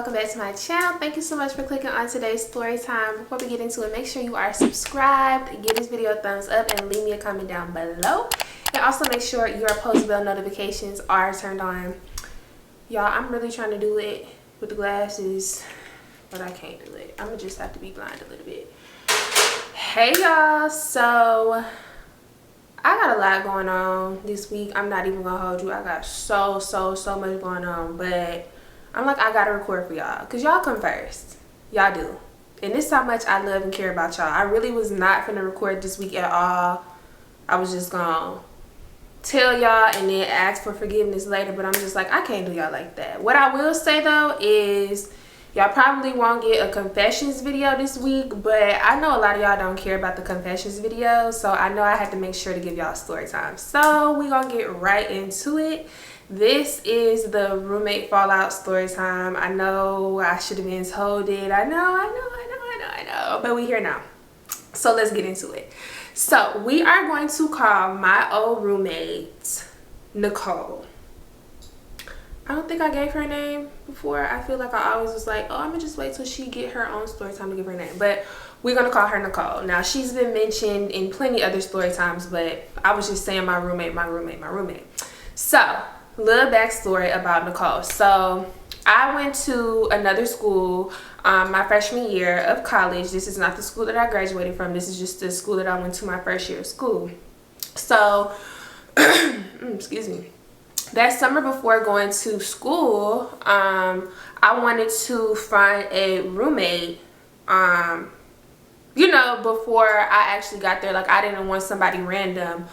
welcome back to my channel. Thank you so much for clicking on today's story time. Before we get into it, make sure you are subscribed, give this video a thumbs up, and leave me a comment down below. And also make sure your post bell notifications are turned on. Y'all, I'm really trying to do it with the glasses, but I can't do it. I'm gonna just have to be blind a little bit. Hey y'all, so I got a lot going on this week. I'm not even gonna hold you. I got so much going on, but I'm like, I gotta record for y'all because y'all come first. Y'all do. And this is how much I love and care about y'all. I really was not finna record this week at all. I was just gonna tell y'all and then ask for forgiveness later, but I'm just like, I can't do y'all like that. What I will say though is y'all probably won't get a confessions video this week, but I know a lot of y'all don't care about the confessions video, so I know I had to make sure to give y'all story time. So we gonna get right into it. This is the roommate fallout story time. I know I should have been told it. I know, but we here now. So let's get into it. So we are going to call my old roommate Nicole. I don't think I gave her name before. I feel like I always was like, oh, I'm gonna just wait till she get her own story time to give her name. But we're gonna call her Nicole. Now she's been mentioned in plenty other story times, but I was just saying my roommate. So little backstory about Nicole. So I went to another school my freshman year of college. This is not the school that I graduated from. This is just the school that I went to my first year of school. So excuse me. That summer before going to school, I wanted to find a roommate, you know, before I actually got there. Like, I didn't want somebody random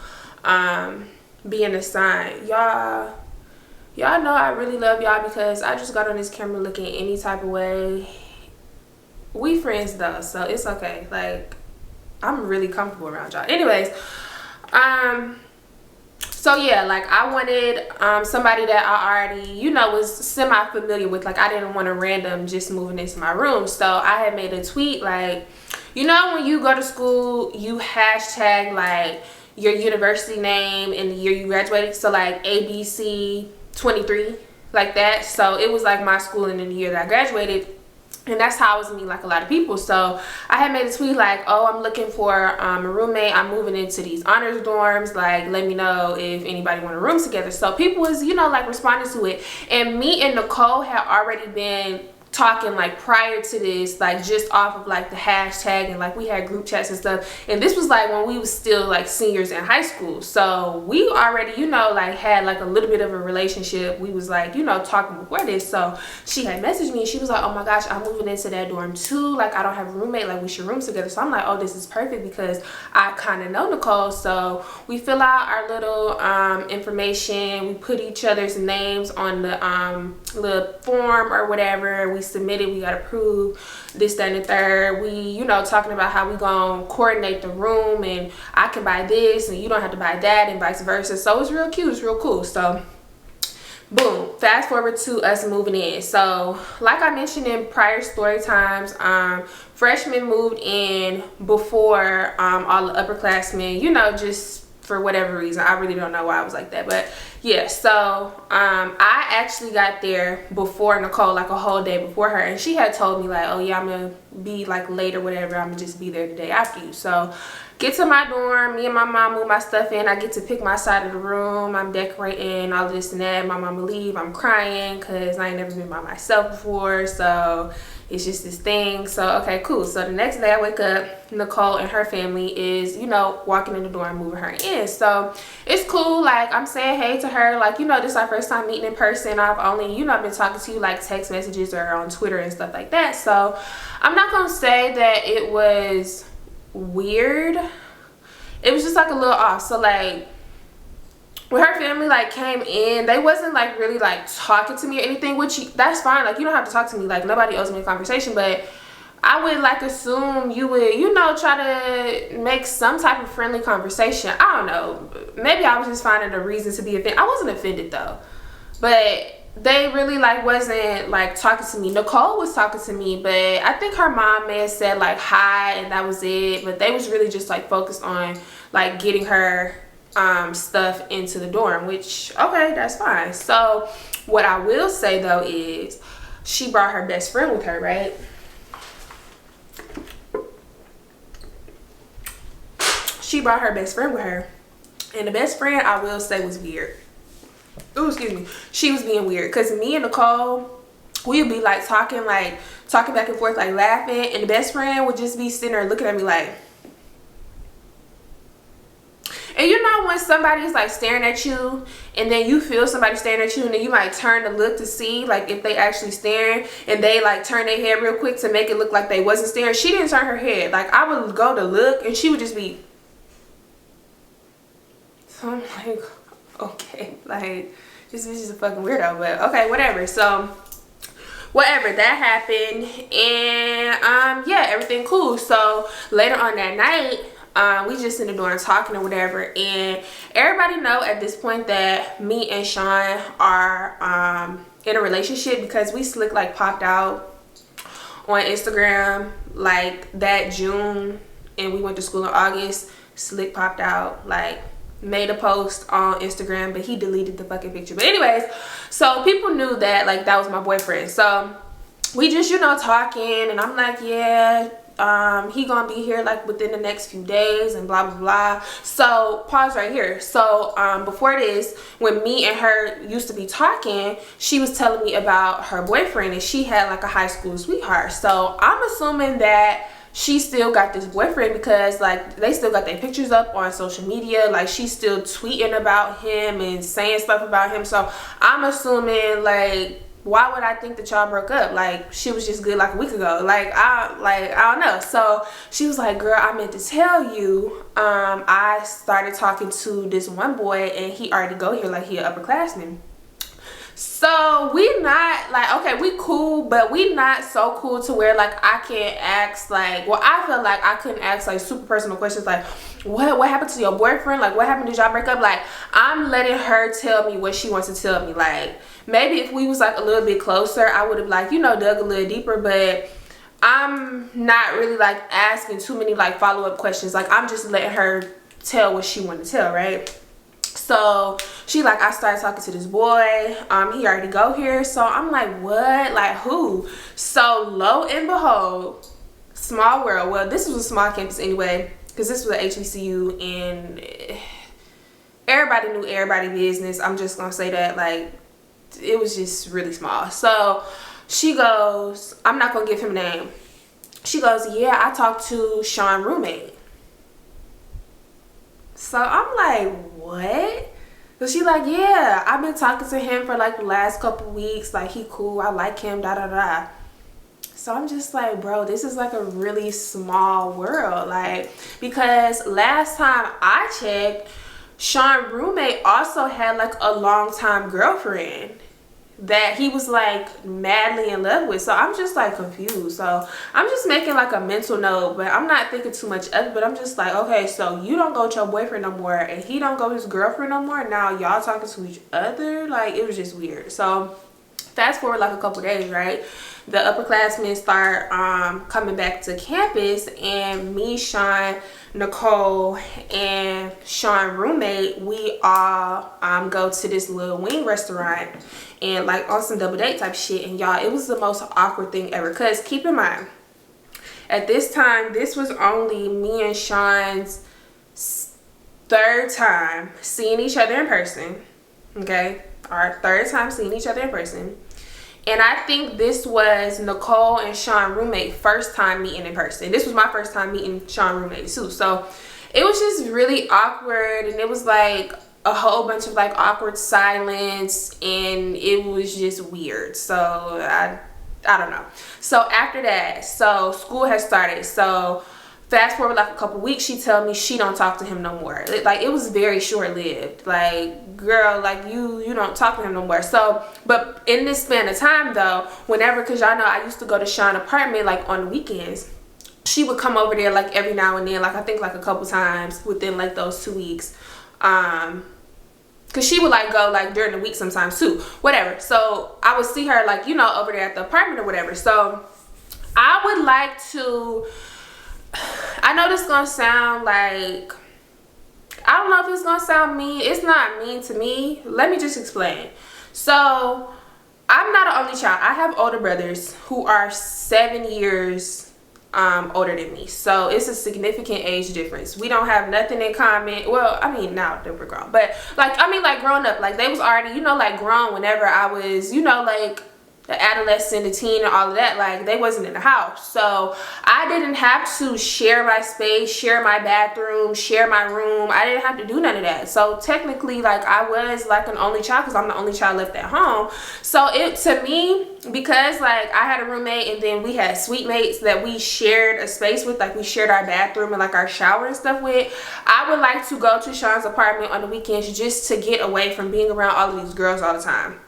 being assigned. Y'all know I really love y'all because I just got on this camera looking any type of way. We friends though, so it's okay. Like, I'm really comfortable around y'all. Anyways, so yeah, like I wanted somebody that I already, you know, was semi-familiar with. Like, I didn't want a random just moving into my room. So I had made a tweet like, you know, when you go to school, you hashtag like your university name and the year you graduated. So like ABC 23, like that. So it was like my school and in the year that I graduated. And that's how I was meeting like a lot of people. So I had made a tweet like, oh, I'm looking for a roommate. I'm moving into these honors dorms. Like, let me know if anybody want a room together. So people was, you know, like responding to it. And me and Nicole had already been talking like prior to this, like just off of like the hashtag, and like we had group chats and stuff. And this was like when we was still like seniors in high school, so we already, you know, like had like a little bit of a relationship. We was like, you know, talking before this. So she had messaged me and she was like, oh my gosh, I'm moving into that dorm too, like I don't have a roommate, like we should room together. So I'm like, oh, this is perfect because I kind of know Nicole. So we fill out our little information, we put each other's names on the little form or whatever. We submitted, we got approved, this, that, and the third. We, you know, talking about how we gonna coordinate the room, and I can buy this and you don't have to buy that, and vice versa. So it's real cute, it's real cool. So boom, fast forward to us moving in. So like I mentioned in prior story times, freshmen moved in before all the upperclassmen, you know, just for whatever reason. I really don't know why I was like that, but yeah. So I actually got there before Nicole, like a whole day before her, and she had told me like, oh yeah, I'm gonna be like late or whatever, I'm gonna just be there the day after you. So get to my dorm, me and my mom move my stuff in. I get to pick my side of the room, I'm decorating, all this and that. My mama leave, I'm crying because I ain't never been by myself before, so it's just this thing. So okay, cool. So the next day I wake up, Nicole and her family is, you know, walking in the door and moving her in. So it's cool. Like, I'm saying hey to her, like, you know, this is our first time meeting in person. I've only, you know, been talking to you like text messages or on Twitter and stuff like that. So I'm not gonna say that it was weird. It was just like a little off. So like when her family like came in, they wasn't like really like talking to me or anything, which that's fine. Like, you don't have to talk to me, like nobody owes me a conversation, but I would like assume you would, you know, try to make some type of friendly conversation. I don't know, maybe I was just finding a reason to be offended. I wasn't offended though, but they really like wasn't like talking to me. Nicole was talking to me, but I think her mom may have said like hi and that was it, but they was really just like focused on like getting her stuff into the dorm, which okay, that's fine. So what I will say though is she brought her best friend with her, right? She brought her best friend with her, and the best friend, I will say, was weird. Oh, excuse me. She was being weird, because me and Nicole, we would be like talking back and forth, like laughing, and the best friend would just be sitting there looking at me like. And you know when somebody is like staring at you, and then you feel somebody staring at you, and then you might turn to look to see like if they actually staring, and they like turn their head real quick to make it look like they wasn't staring. She didn't turn her head. Like, I would go to look, and she would just be. So I'm like, okay, like, this bitch is a fucking weirdo, but okay, whatever. So whatever, that happened, and yeah, everything cool. So later on that night, we just in the door talking or whatever, and everybody know at this point that me and Sean are in a relationship, because we slick like popped out on Instagram like that June, and we went to school in August. Slick popped out, like made a post on Instagram, but he deleted the fucking picture. But anyways, so people knew that like that was my boyfriend. So we just, you know, talking, and I'm like, yeah, he gonna be here like within the next few days and blah blah blah. So pause right here. So before this, when me and her used to be talking, she was telling me about her boyfriend, and she had like a high school sweetheart. So I'm assuming that she still got this boyfriend, because like they still got their pictures up on social media, like she's still tweeting about him and saying stuff about him. So I'm assuming, like, why would I think that y'all broke up? Like, she was just good like a week ago. Like I don't know. So she was like, girl, I meant to tell you, I started talking to this one boy, and he already go here, like he an upperclassman. So we not like, okay, we cool, but we not so cool to where like I can't ask, like, well, I feel like I couldn't ask like super personal questions like, what happened to your boyfriend? Like, what happened? Did y'all break up? Like, I'm letting her tell me what she wants to tell me. Like, maybe if we was like a little bit closer, I would have like, you know, dug a little deeper, but I'm not really like asking too many like follow-up questions. Like, I'm just letting her tell what she wanted to tell, right? So she like, I started talking to this boy, he already go here. So I'm like, what? Like, who? So lo and behold, small world. Well, this was a small campus anyway, because this was a HBCU, and everybody knew everybody business. I'm just gonna say that, like, it was just really small. So she goes, I'm not gonna give him a name. She goes, yeah, I talked to Sean's roommate. So I'm like, what? So she like, yeah, I've been talking to him for like the last couple weeks. Like, he cool, I like him, da da da. So I'm just like, bro, this is like a really small world. Like, because last time I checked, Sean's roommate also had like a long-time girlfriend that he was like madly in love with. So I'm just like confused. So I'm just making like a mental note, but I'm not thinking too much of it. But I'm just like, okay, so you don't go with your boyfriend no more, and he don't go with his girlfriend no more. Now y'all talking to each other. Like, it was just weird. So fast forward like a couple days, right? The upperclassmen start coming back to campus, and me, Sean, Nicole, and Sean's roommate, we all go to this little wing restaurant, and like on some double date type shit. And y'all, it was the most awkward thing ever, because keep in mind, at this time, this was only me and Sean's third time seeing each other in person. Okay, our third time seeing each other in person. And I think this was Nicole and Sean's roommate first time meeting in person. This was my first time meeting Sean's roommate too. So it was just really awkward, and it was like a whole bunch of like awkward silence, and it was just weird. So I don't know. So after that, so school has started. So fast forward like a couple weeks, she tell me she don't talk to him no more. Like, it was very short-lived. Like, girl, like, you don't talk to him no more. So, but in this span of time though, whenever, because y'all know I used to go to Sean's apartment like on the weekends, she would come over there like every now and then, like I think like a couple times within like those 2 weeks, because she would like go like during the week sometimes too, whatever. So I would see her like, you know, over there at the apartment or whatever. So I would like to, I know this is gonna sound like, I don't know if it's gonna sound mean. It's not mean to me. Let me just explain. So I'm not an only child. I have older brothers who are 7 years older than me, so it's a significant age difference. We don't have nothing in common. Well, I mean, now that we're grown, but like, I mean, like growing up, like they was already, you know, like grown whenever I was, you know, like the adolescent, the teen, and all of that. Like they wasn't in the house, so I didn't have to share my space, share my bathroom, share my room. I didn't have to do none of that. So technically, like I was like an only child because I'm the only child left at home. So it, to me, because like I had a roommate and then we had suite mates that we shared a space with, like we shared our bathroom and like our shower and stuff with, I would like to go to Sean's apartment on the weekends just to get away from being around all of these girls all the time.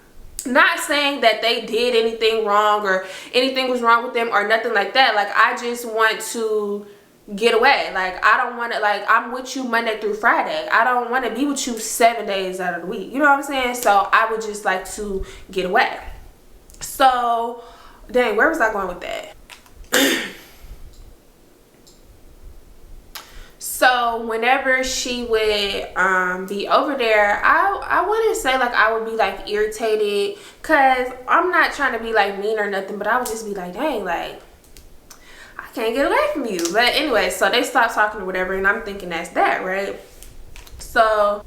Not saying that they did anything wrong or anything was wrong with them or nothing like that. Like I just want to get away. Like I don't want to, like I'm with you Monday through Friday. I don't want to be with you 7 days out of the week. You know what I'm saying? So I would just like to get away. So dang, where was I going with that? So whenever she would be over there, I wouldn't say like I would be like irritated, because I'm not trying to be like mean or nothing, but I would just be like, dang, like I can't get away from you. But anyway, so they stopped talking or whatever, and I'm thinking that's that, right? So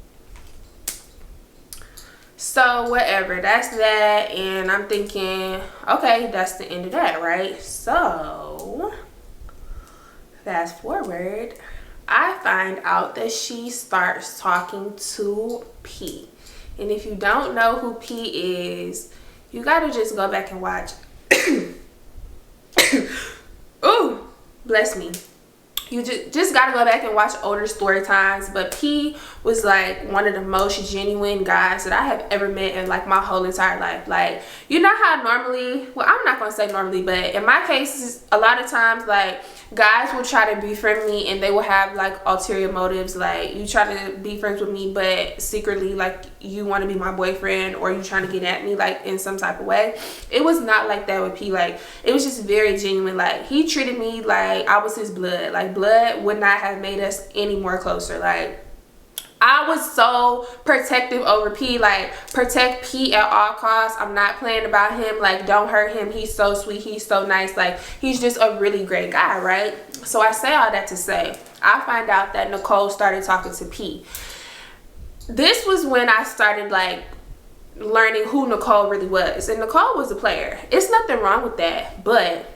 whatever, that's that, and I'm thinking, okay, that's the end of that, right? So fast forward, I find out that she starts talking to P. And if you don't know who P is, you gotta just go back and watch. Ooh, bless me. You just gotta go back and watch older story times. But P was like one of the most genuine guys that I have ever met in like my whole entire life. Like, you know how normally, well, I'm not gonna say normally, but in my case, a lot of times like guys will try to befriend me and they will have like ulterior motives. Like you try to be friends with me, but secretly like you want to be my boyfriend, or you trying to get at me like in some type of way. It was not like that with P. Like it was just very genuine. Like he treated me like I was his blood. Like blood would not have made us any more closer. Like I was so protective over P. Like protect P at all costs. I'm not playing about him. Like don't hurt him. He's so sweet. He's so nice. Like he's just a really great guy, right? So I say all that to say, I find out that Nicole started talking to P. This was when I started like learning who Nicole really was. And Nicole was a player. It's nothing wrong with that, but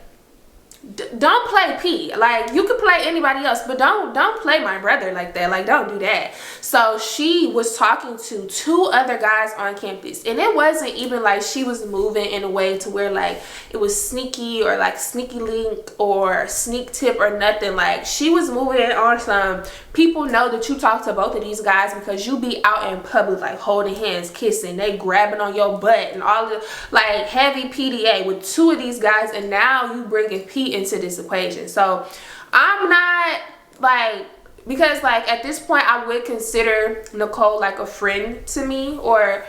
don't play P. Like you could play anybody else, but don't play my brother like that. Like don't do that. So she was talking to 2 other guys on campus, and it wasn't even like she was moving in a way to where like it was sneaky or like sneaky link or sneak tip or nothing. Like she was moving on some, people know that you talk to both of these guys because you be out in public like holding hands, kissing, they grabbing on your butt and all the like heavy PDA with 2 of these guys, and now you bringing P into this equation. So I'm not like, because like at this point I would consider Nicole like a friend to me, or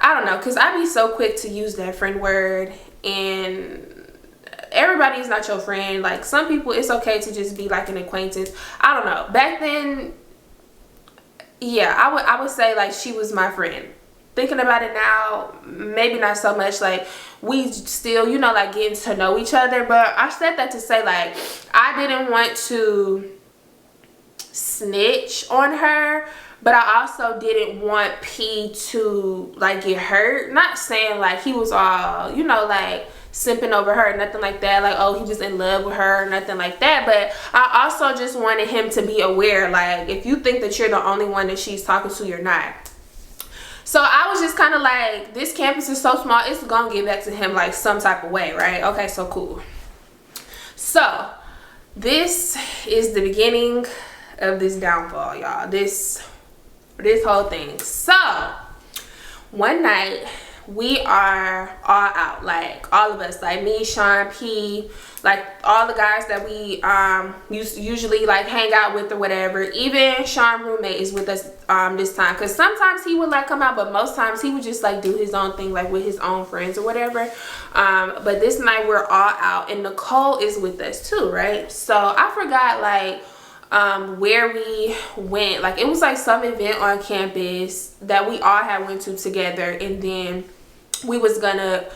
I don't know, because I be so quick to use that friend word, and everybody is not your friend. Like some people it's okay to just be like an acquaintance. I don't know, back then, yeah, I would say like she was my friend. Thinking about it now, maybe not so much. Like we still, you know, like getting to know each other. But I said that to say like I didn't want to snitch on her, but I also didn't want P to like get hurt. Not saying like he was all, you know, like simping over her, nothing like that. Like, oh, he was in love with her, nothing like that. But I also just wanted him to be aware, like if you think that you're the only one that she's talking to, you're not. So I was just kind of like, this campus is so small, it's gonna get back to him like some type of way, right? Okay, so cool. So this is the beginning of this downfall, y'all. This whole thing. So one night we are all out, like all of us, like me, Sean, P, like all the guys that we usually like hang out with or whatever. Even Sean's roommate is with us this time, because sometimes he would like come out, but most times he would just like do his own thing like with his own friends or whatever. But this night we're all out and Nicole is with us too, right? So I forgot like where we went. Like, it was like some event on campus that we all had went to together, and then we was gonna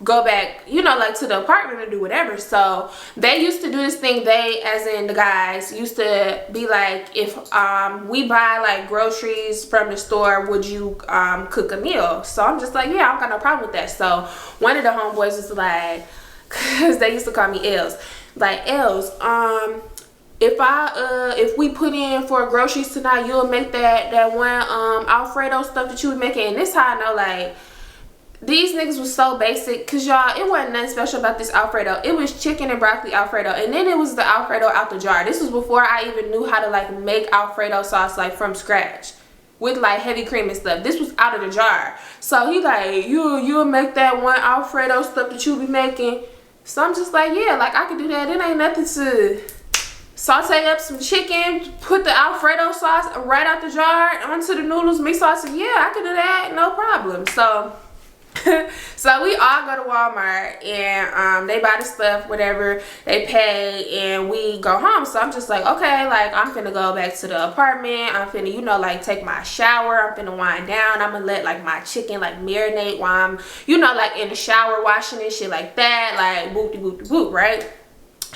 go back, you know, like to the apartment or do whatever. So they used to do this thing. They, as in the guys, used to be like, if we buy like groceries from the store, would you cook a meal? So I'm just like, yeah, I don't got no problem with that. So one of the homeboys was like, because they used to call me Els, like, Els, if we put in for groceries tonight, you'll make that one Alfredo stuff that you were making. And this how I know, like, these niggas was so basic, because y'all, it wasn't nothing special about this Alfredo. It was chicken and broccoli Alfredo, and then it was the Alfredo out the jar. This was before I even knew how to like make Alfredo sauce like from scratch with like heavy cream and stuff. This was out of the jar. So he like, you'll make that one Alfredo stuff that you be making. So I'm just like, yeah, like I could do that. It ain't nothing to saute up some chicken, put the Alfredo sauce right out the jar onto the noodles, mix sauce, and yeah, I could do that, no problem. So so we all go to Walmart, and they buy the stuff, whatever, they pay, and we go home. So I'm just like, okay, like I'm finna go back to the apartment. I'm finna, you know, like take my shower. I'm finna wind down. I'm gonna let like my chicken like marinate while I'm, you know, like in the shower washing and shit like that, like boop de boop de boop, right?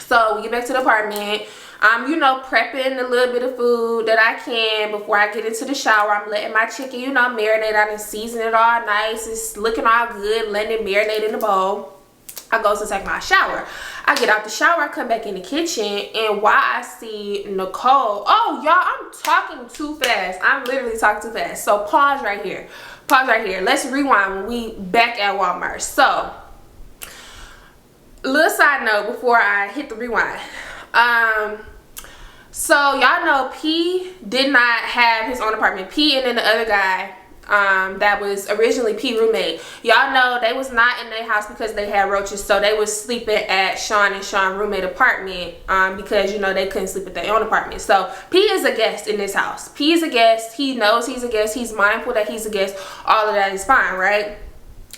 So we get back to the apartment. I'm, you know, prepping a little bit of food that I can before I get into the shower. I'm letting my chicken, you know, marinate. I done season it all nice. It's looking all good, letting it marinate in the bowl. I go to take my shower. I get out the shower, I come back in the kitchen, and while I see Nicole, oh, y'all, I'm talking too fast. I'm literally talking too fast. So pause right here. Pause right here. Let's rewind when we back at Walmart. So, little side note before I hit the rewind. So y'all know P did not have his own apartment. P and then the other guy that was originally P roommate, y'all know they was not in their house because they had roaches, so they was sleeping at Sean and Sean roommate apartment because, you know, they couldn't sleep at their own apartment. So P is a guest in this house. P is a guest. He knows he's a guest. He's mindful that he's a guest. All of that is fine, right?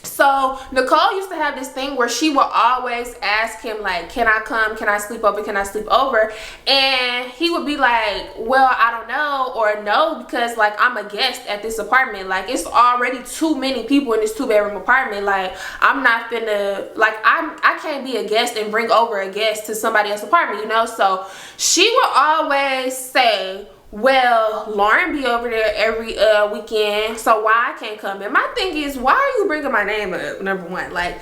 So Nicole used to have this thing where she would always ask him, like, can I come? Can I sleep over? Can I sleep over? And he would be like, well, I don't know, or no, because like I'm a guest at this apartment. Like, it's already too many people in this 2-bedroom apartment. Like, I'm not finna, like, I can't be a guest and bring over a guest to somebody else's apartment, you know? So she would always say, well, Lauren be over there every weekend, so why I can't come? And my thing is, why are you bringing my name up? Number one, like,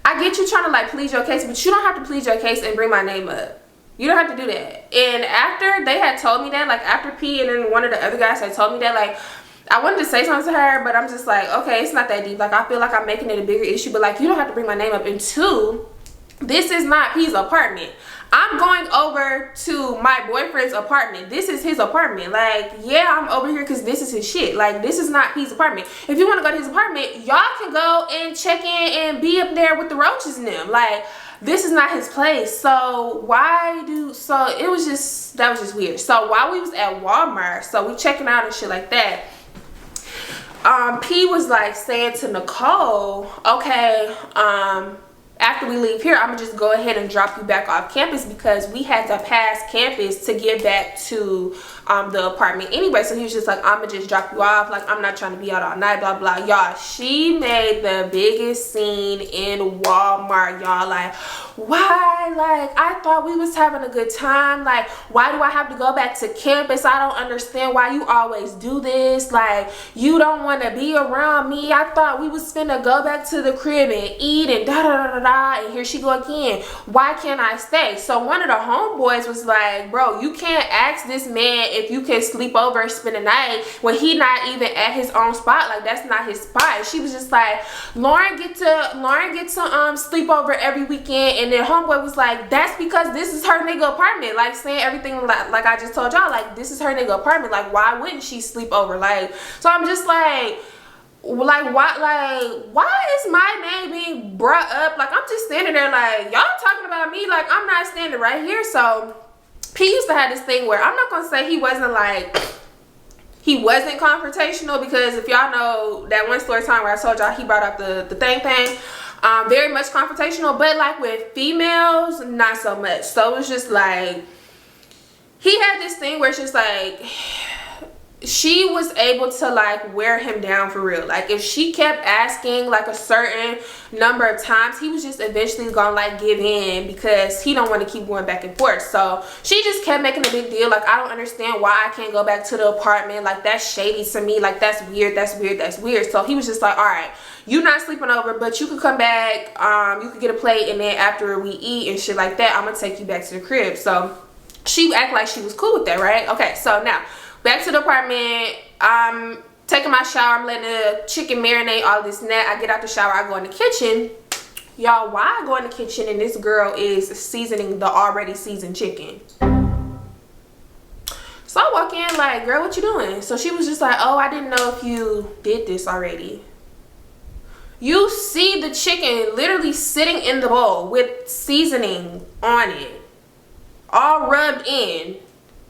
I get you trying to like plead your case, but you don't have to plead your case and bring my name up. You don't have to do that. And after they had told me that, like after P and then one of the other guys had told me that, like, I wanted to say something to her, but I'm just like, okay, it's not that deep. Like, I feel like I'm making it a bigger issue, but like, you don't have to bring my name up. And two, this is not P's apartment. I'm going over to my boyfriend's apartment. This is his apartment. Like, yeah, I'm over here because this is his shit. Like, this is not P's apartment. If you want to go to his apartment, y'all can go and check in and be up there with the roaches and them. Like, this is not his place. So it was just, that was just weird. So while we was at Walmart, so we checking out and shit like that, P was like saying to Nicole, okay, after we leave here, I'm gonna just go ahead and drop you back off campus because we had to pass campus to get back to the apartment anyway. So he was just like, I'm gonna just drop you off. Like, I'm not trying to be out all night, blah, blah. Y'all, she made the biggest scene in Walmart, y'all. Like, why? Like, I thought we was having a good time. Like, why do I have to go back to campus? I don't understand why you always do this. Like, you don't want to be around me. I thought we was finna go back to the crib and eat and da-da-da-da-da. And here she go again. Why can't I stay? So one of the homeboys was like, bro, you can't ask this man if you can sleep over and spend the night when he not even at his own spot. Like, that's not his spot. She was just like, Lauren get to sleep over every weekend. And then homeboy was like, that's because this is her nigga apartment. Like, saying everything like I just told y'all, like, this is her nigga apartment. Like, why wouldn't she sleep over? Like, so I'm just like why is my name being brought up? Like, I'm just standing there like, y'all talking about me, like I'm not standing right here. So P used to have this thing where, I'm not gonna say he wasn't confrontational, because if y'all know that one story time where I told y'all he brought up the thing, very much confrontational, but like with females, not so much. So it was just like, he had this thing where it's just like, she was able to like wear him down for real. Like if she kept asking like a certain number of times, he was just eventually gonna like give in because he don't want to keep going back and forth. So she just kept making a big deal like, I don't understand why I can't go back to the apartment, like that's shady to me, like that's weird, that's weird, that's weird. So he was just like, all right, you not sleeping over, but you could come back, you could get a plate, and then after we eat and shit like that, I'm gonna take you back to the crib. So she acted like she was cool with that, right? Okay, so now back to the apartment. I'm taking my shower. I'm letting the chicken marinate, all this and that. I get out the shower. I go in the kitchen. Y'all, why I go in the kitchen and this girl is seasoning the already seasoned chicken? So I walk in like, girl, what you doing? So she was just like, oh, I didn't know if you did this already. You see the chicken literally sitting in the bowl with seasoning on it, all rubbed in,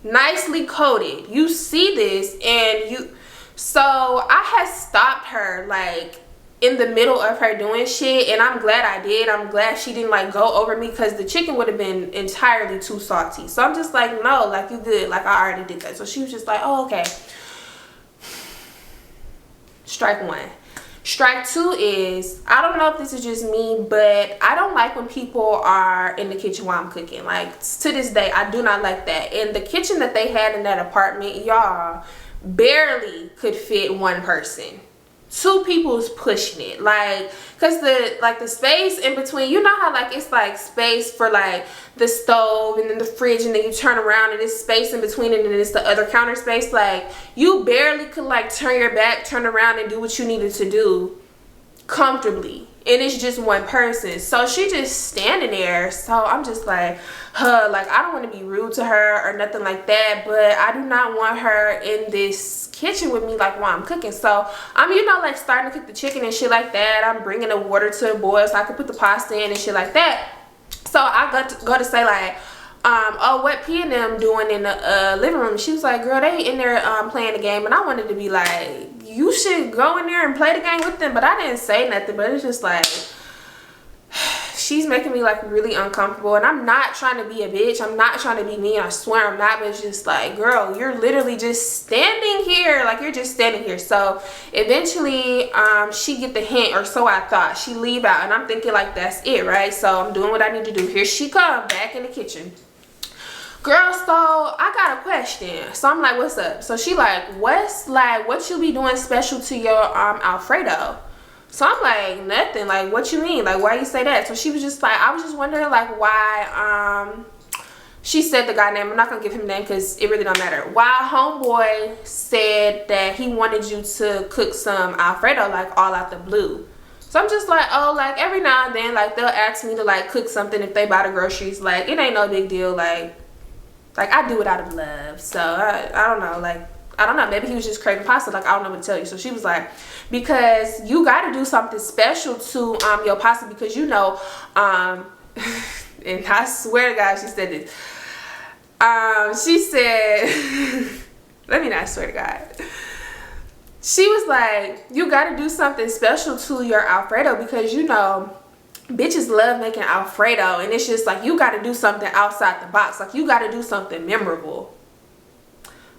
nicely coated. You see this, and you, so I had stopped her like in the middle of her doing shit, and I'm glad I did. I'm glad she didn't like go over me, because the chicken would have been entirely too salty. So I'm just like, no, like you good, like I already did that. So she was just like, oh, okay. Strike one. Strike two is, I don't know if this is just me, but I don't like when people are in the kitchen while I'm cooking. Like, to this day, I do not like that. And the kitchen that they had in that apartment, y'all, barely could fit one person. Two people's pushing it, like, because the space in between, you know how like it's like space for like the stove and then the fridge, and then you turn around and it's space in between, and then it's the other counter space. Like, you barely could like turn your back, turn around, and do what you needed to do comfortably, and it's just one person. So she just standing there. So I'm just like, like, I don't want to be rude to her or nothing like that, but I do not want her in this kitchen with me like while I'm cooking. So I'm, you know, like starting to cook the chicken and shit like that. I'm bringing the water to a boil so I can put the pasta in and shit like that. So I go to say like, oh, what P and them doing in the living room? She was like, girl, they in there playing the game. And I wanted to be like, you should go in there and play the game with them, but I didn't say nothing. But it's just like, she's making me like really uncomfortable, and I'm not trying to be a bitch, I'm not trying to be mean, I swear I'm not, but it's just like, girl, you're literally just standing here, like you're just standing here. So eventually she get the hint, or so I thought. She leave out, and I'm thinking like, that's it, right? So I'm doing what I need to do. Here she come back in the kitchen. Girl, so I got a question. So I'm like, what's up? So she like, what you be doing special to your Alfredo? So I'm like, nothing. Like, what you mean? Like, why you say that? So she was just like, I was just wondering like why she said the guy name. I'm not gonna give him a name because it really don't matter. Why homeboy said that he wanted you to cook some Alfredo like all out the blue. So I'm just like, oh, like every now and then like they'll ask me to like cook something if they buy the groceries. Like, it ain't no big deal. Like I do it out of love. So I don't know, like, I don't know, maybe he was just craving pasta. Like, I don't know what to tell you. So she was like, because you got to do something special to your pasta, because you know, and I swear to God she said this. She said, let me not swear to God. She was like, you got to do something special to your Alfredo, because you know, bitches love making Alfredo, and it's just like, you got to do something outside the box. Like, you got to do something memorable.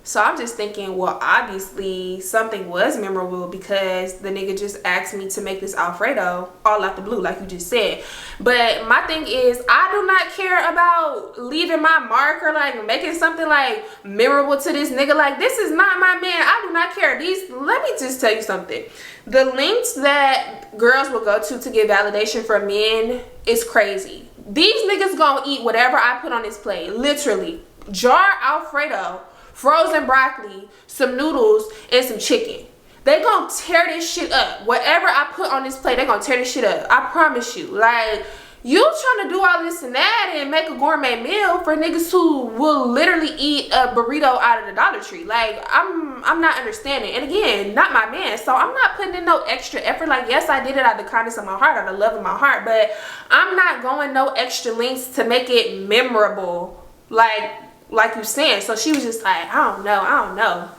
So I'm just thinking, well, obviously something was memorable, because the nigga just asked me to make this Alfredo all out the blue, like you just said. But my thing is, I do not care about leaving my mark or like making something like memorable to this nigga. Like, this is not my man. I do not care. Let me just tell you something. The links that girls will go to get validation from men is crazy. These niggas gonna eat whatever I put on this plate. Literally. Jar Alfredo, frozen broccoli, some noodles, and some chicken. They gonna tear this shit up. Whatever I put on this plate, they gonna tear this shit up. I promise you. Like, you trying to do all this and that and make a gourmet meal for niggas who will literally eat a burrito out of the Dollar Tree. Like, I'm not understanding. And again, not my man. So I'm not putting in no extra effort. Like, yes, I did it out of the kindness of my heart, out of the love of my heart. But I'm not going no extra lengths to make it memorable. Like you saying. So she was just like, I don't know.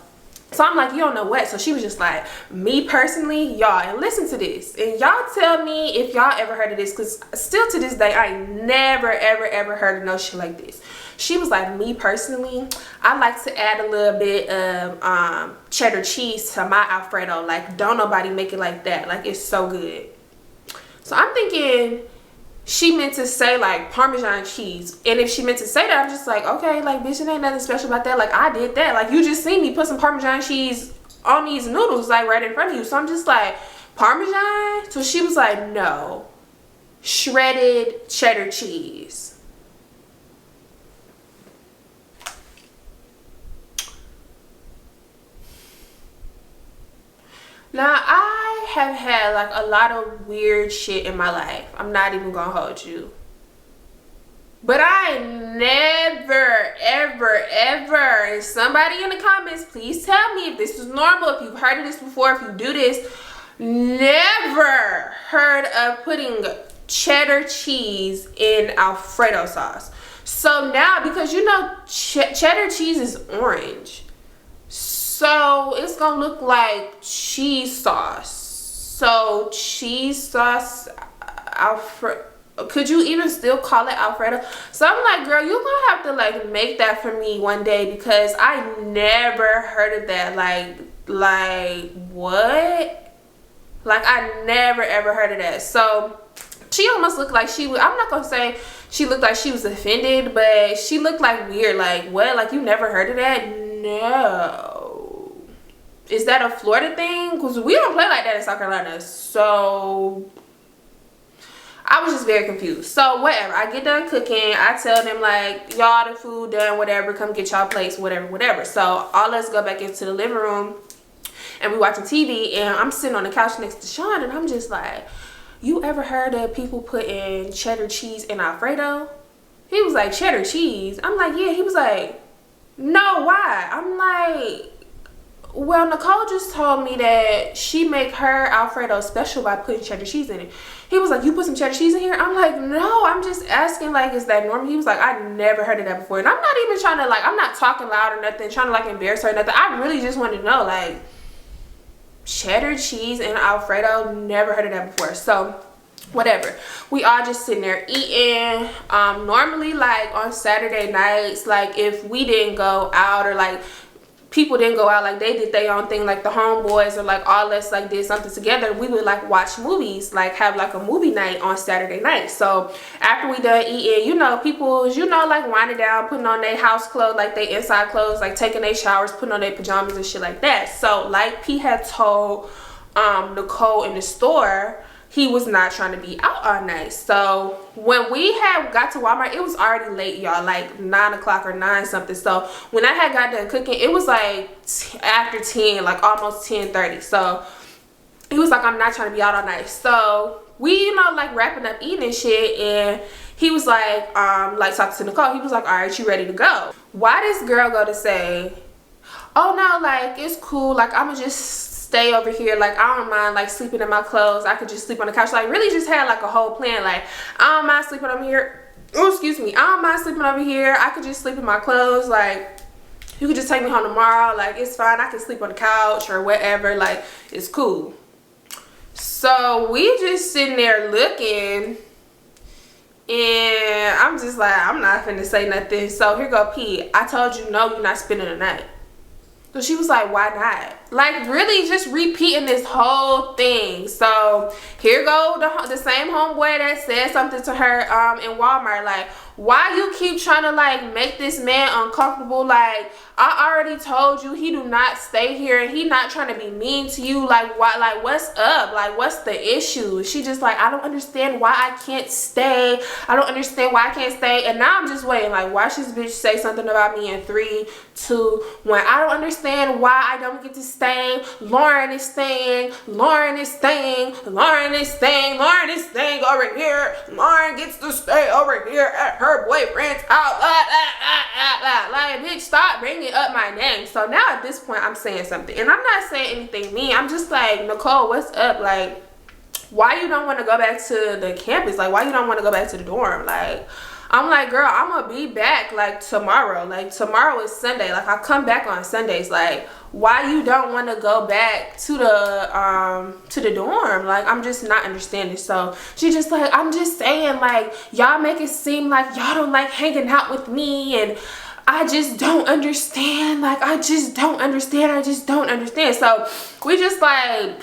So I'm like, you don't know what? So she was just like, me personally, y'all, and listen to this. And y'all tell me if y'all ever heard of this, because still to this day, I never, ever heard of no shit like this. She was like, me personally, I like to add a little bit of cheddar cheese to my Alfredo. Like, don't nobody make it like that. Like, it's so good. So I'm thinking she meant to say like Parmesan cheese. And if she meant to say that, I'm just like, okay, like, bitch, it ain't nothing special about that. Like, I did that. Like, you just seen me put some Parmesan cheese on these noodles, like, right in front of you. So I'm just like, Parmesan? So she was like, no, shredded cheddar cheese. Now, I have had like a lot of weird shit in my life. I'm not even gonna hold you. But I never, ever, and somebody in the comments, please tell me if this is normal, if you've heard of this before, if you do this, never heard of putting cheddar cheese in Alfredo sauce. So now, because you know cheddar cheese is orange, so it's gonna look like cheese sauce. So cheese sauce Alfredo, could you even still call it Alfredo? So I'm like, girl, you're gonna have to like make that for me one day, because I never heard of that. Like what? Like, I never ever heard of that. So she almost looked like she was, I'm not gonna say she looked like she was offended, but she looked like weird. Like, what? Like, you never heard of that? No. Is that a Florida thing? Because we don't play like that in South Carolina. So I was just very confused. So whatever, I get done cooking. I tell them like, y'all, the food done, whatever, come get y'all plates, whatever. So all us go back into the living room and we watching TV, and I'm sitting on the couch next to Sean, and I'm just like, you ever heard of people putting cheddar cheese in Alfredo? He was like, cheddar cheese? I'm like, yeah. He was like, no, why? I'm like, well, Nicole just told me that she make her Alfredo special by putting cheddar cheese in it. He was like, you put some cheddar cheese in here? I'm like, no, I'm just asking, like, is that normal? He was like, I never heard of that before. And I'm not even trying to, like, I'm not talking loud or nothing, trying to, like, embarrass her or nothing. I really just wanted to know, like, cheddar cheese and Alfredo, never heard of that before. So whatever, we all just sitting there eating. Normally, like, on Saturday nights, like, if we didn't go out, or like people didn't go out, like they did their own thing, like the homeboys or like all us like did something together, we would like watch movies, like have like a movie night on Saturday night. So after we done eating, you know, people, you know, like winding down, putting on their house clothes, like they inside clothes, like taking their showers, putting on their pajamas and shit like that. So like P had told Nicole in the store, he was not trying to be out all night. So when we had got to Walmart, it was already late, y'all, like 9 o'clock or 9 something. So when I had got done cooking, it was like after 10, like almost 10:30. So he was like, I'm not trying to be out all night. So we, you know, like wrapping up eating and shit, and he was like talking to Nicole, he was like, all right, you ready to go? Why this girl go to say, oh no, like it's cool, like I'ma just stay over here, like I don't mind like sleeping in my clothes, I could just sleep on the couch. Like really just had like a whole plan, like I don't mind sleeping over here, oh excuse me, I don't mind sleeping over here, I could just sleep in my clothes, like you could just take me home tomorrow, like it's fine, I can sleep on the couch or whatever, like it's cool. So we just sitting there looking, and I'm just like, I'm not finna say nothing. So here go P, I told you no, you're not spending the night. So she was like, why not? Like really just repeating this whole thing. So here go the same homeboy that said something to her in Walmart, like, why you keep trying to like make this man uncomfortable? Like I already told you he do not stay here, and he not trying to be mean to you. Like why? Like what's up? Like what's the issue? She just like, I don't understand why I can't stay. I don't understand why I can't stay. And now I'm just waiting, like watch this bitch say something about me in 3, 2, 1. I don't understand why I don't get to stay. Lauren is staying. Lauren is staying. Lauren is staying. Lauren is staying over here. Lauren gets to stay over here at her boyfriend's house. Like bitch, stop bringing up my name. So now at this point I'm saying something, and I'm not saying anything mean. I'm just like, Nicole, what's up? Like why you don't want to go back to the campus? Like why you don't want to go back to the dorm? Like I'm like, girl, I'm gonna be back like tomorrow. Like tomorrow is Sunday. Like I come back on Sundays. Like why you don't want to go back to the dorm? Like I'm just not understanding. So she just like, I'm just saying, like y'all make it seem like y'all don't like hanging out with me, and I just don't understand. Like I just don't understand. I just don't understand. So we just like,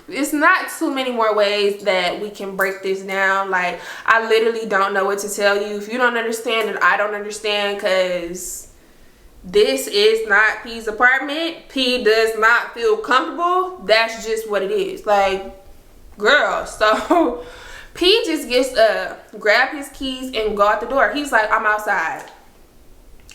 it's not too many more ways that we can break this down. Like I literally don't know what to tell you. If you don't understand, then I don't understand, because this is not P's apartment. P does not feel comfortable. That's just what it is. Like, girl, so P just gets grab his keys and go out the door. He's like, I'm outside.